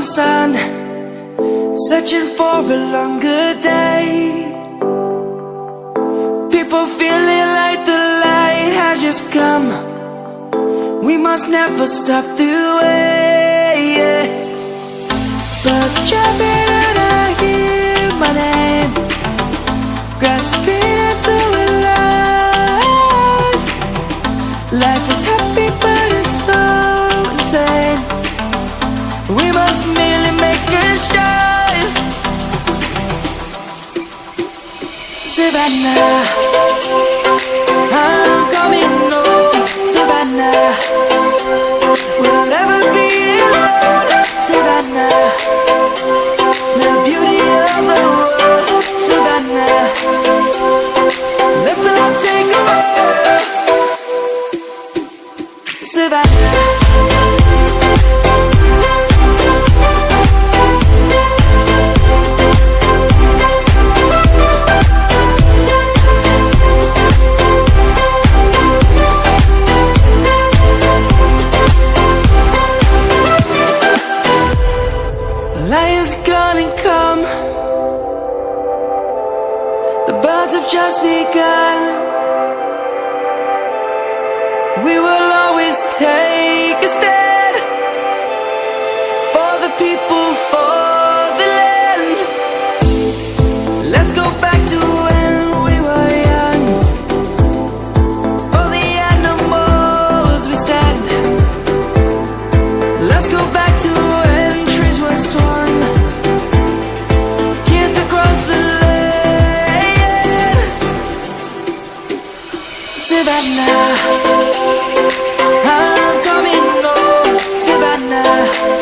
morning sun, searching for a longer day. People feeling like the light has just come. We must never stop the way. Birds jumping and I hear my name, grasping into a life. Life is happy but it's so insane. We must merely make a start. Savannah, I'm coming home. Savannah, we'll never be alone. Savannah, the beauty of the world. Savannah, let's all take a walk. Savannah. Lion's gonna come. The birds have just begun. We will always take a stand for the people, for the land. Let's go back to when we were young. For the animals we stand. Let's go back to when trees were swung, kids across the land. Savannah, I'm coming home. Savannah.